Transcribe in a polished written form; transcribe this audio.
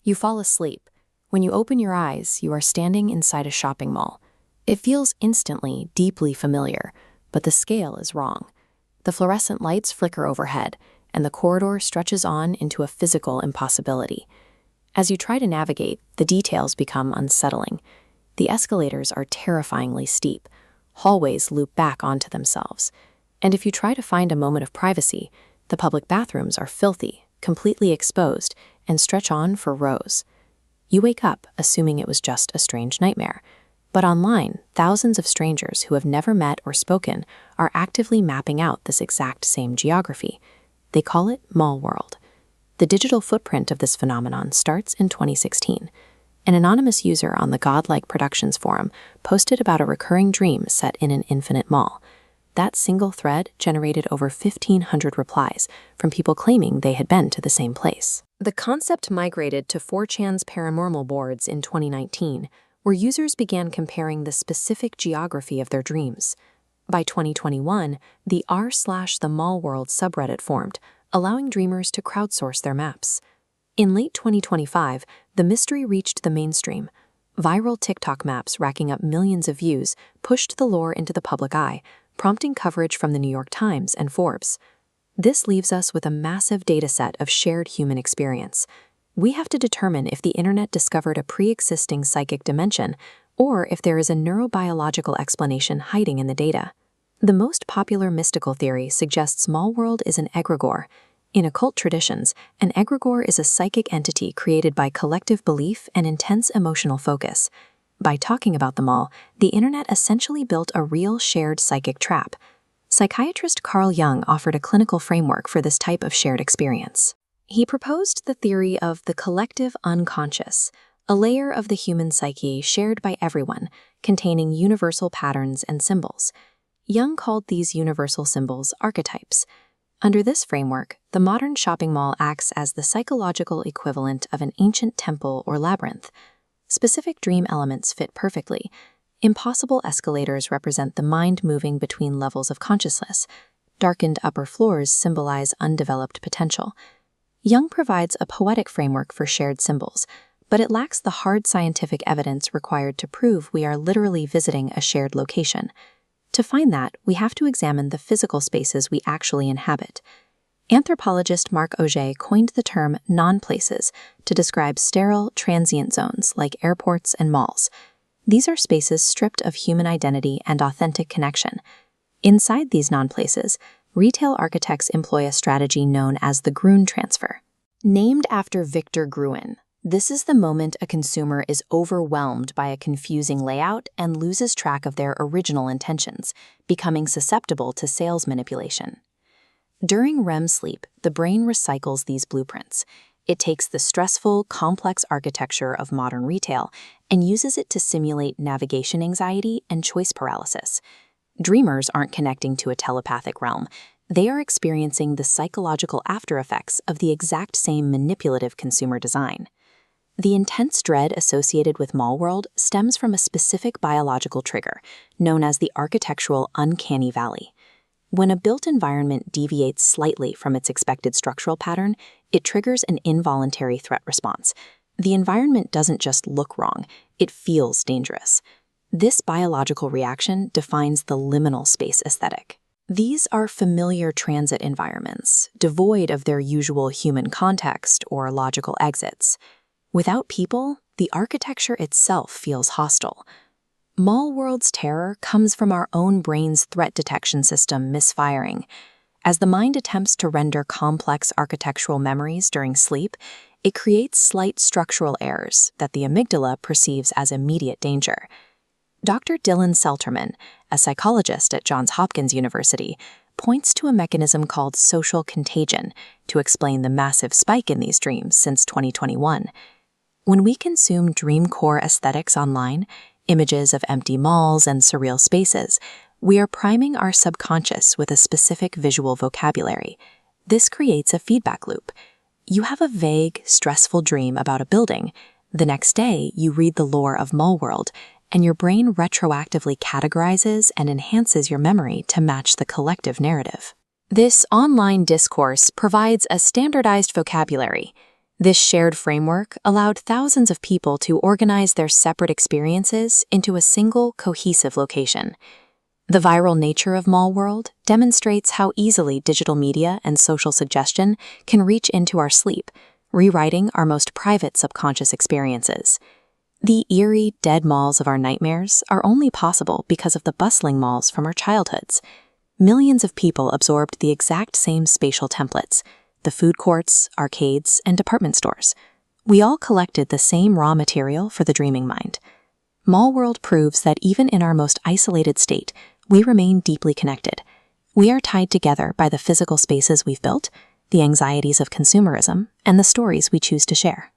You fall asleep. When you open your eyes, you are standing inside a shopping mall. It feels instantly deeply familiar, but the scale is wrong. The fluorescent lights flicker overhead, and the corridor stretches on into a physical impossibility. As you try to navigate, the details become unsettling. The escalators are terrifyingly steep. Hallways loop back onto themselves. And if you try to find a moment of privacy, the public bathrooms are filthy, completely exposed, and stretch on for rows. You wake up assuming it was just a strange nightmare. But online, thousands of strangers who have never met or spoken are actively mapping out this exact same geography. They call it Mallworld. The digital footprint of this phenomenon starts in 2016. An anonymous user on the Godlike Productions forum posted about a recurring dream set in an infinite mall. That single thread generated over 1,500 replies from people claiming they had been to the same place. The concept migrated to 4chan's paranormal boards in 2019, where users began comparing the specific geography of their dreams. By 2021, the r/the Mallworld subreddit formed, allowing dreamers to crowdsource their maps. In late 2025, the mystery reached the mainstream. Viral TikTok maps racking up millions of views pushed the lore into the public eye, prompting coverage from the New York Times and Forbes. This leaves us with a massive dataset of shared human experience. We have to determine if the internet discovered a pre-existing psychic dimension or if there is a neurobiological explanation hiding in the data. The most popular mystical theory suggests Mallworld is an egregore. In occult traditions, an egregore is a psychic entity created by collective belief and intense emotional focus. By talking about the mall, the internet essentially built a real shared psychic trap. Psychiatrist Carl Jung offered a clinical framework for this type of shared experience. He proposed the theory of the collective unconscious, a layer of the human psyche shared by everyone, containing universal patterns and symbols. Jung called these universal symbols archetypes. Under this framework, the modern shopping mall acts as the psychological equivalent of an ancient temple or labyrinth. Specific dream elements fit perfectly. Impossible escalators represent the mind moving between levels of consciousness. Darkened upper floors symbolize undeveloped potential. Jung provides a poetic framework for shared symbols, but it lacks the hard scientific evidence required to prove we are literally visiting a shared location. To find that, we have to examine the physical spaces we actually inhabit. Anthropologist Marc Auger coined the term non-places to describe sterile, transient zones like airports and malls. These are spaces stripped of human identity and authentic connection. Inside these non-places, retail architects employ a strategy known as the Gruen transfer. Named after Victor Gruen, this is the moment a consumer is overwhelmed by a confusing layout and loses track of their original intentions, becoming susceptible to sales manipulation. During REM sleep, the brain recycles these blueprints. It takes the stressful, complex architecture of modern retail and uses it to simulate navigation anxiety and choice paralysis. Dreamers aren't connecting to a telepathic realm. They are experiencing the psychological aftereffects of the exact same manipulative consumer design. The intense dread associated with Mallworld stems from a specific biological trigger, known as the architectural uncanny valley. When a built environment deviates slightly from its expected structural pattern, it triggers an involuntary threat response. The environment doesn't just look wrong, it feels dangerous. This biological reaction defines the liminal space aesthetic. These are familiar transit environments, devoid of their usual human context or logical exits. Without people, the architecture itself feels hostile. Mallworld's terror comes from our own brain's threat detection system misfiring. As the mind attempts to render complex architectural memories during sleep, it creates slight structural errors that the amygdala perceives as immediate danger. Dr. Dylan Selterman, a psychologist at Johns Hopkins University, points to a mechanism called social contagion to explain the massive spike in these dreams since 2021. When we consume dreamcore aesthetics online, images of empty malls and surreal spaces, we are priming our subconscious with a specific visual vocabulary. This creates a feedback loop. You have a vague, stressful dream about a building. The next day, you read the lore of Mallworld, and your brain retroactively categorizes and enhances your memory to match the collective narrative. This online discourse provides a standardized vocabulary. This shared framework allowed thousands of people to organize their separate experiences into a single, cohesive location. The viral nature of Mallworld demonstrates how easily digital media and social suggestion can reach into our sleep, rewriting our most private subconscious experiences. The eerie, dead malls of our nightmares are only possible because of the bustling malls from our childhoods. Millions of people absorbed the exact same spatial templates: the food courts, arcades, and department stores. We all collected the same raw material for the dreaming mind. Mallworld proves that even in our most isolated state, we remain deeply connected. We are tied together by the physical spaces we've built, the anxieties of consumerism, and the stories we choose to share.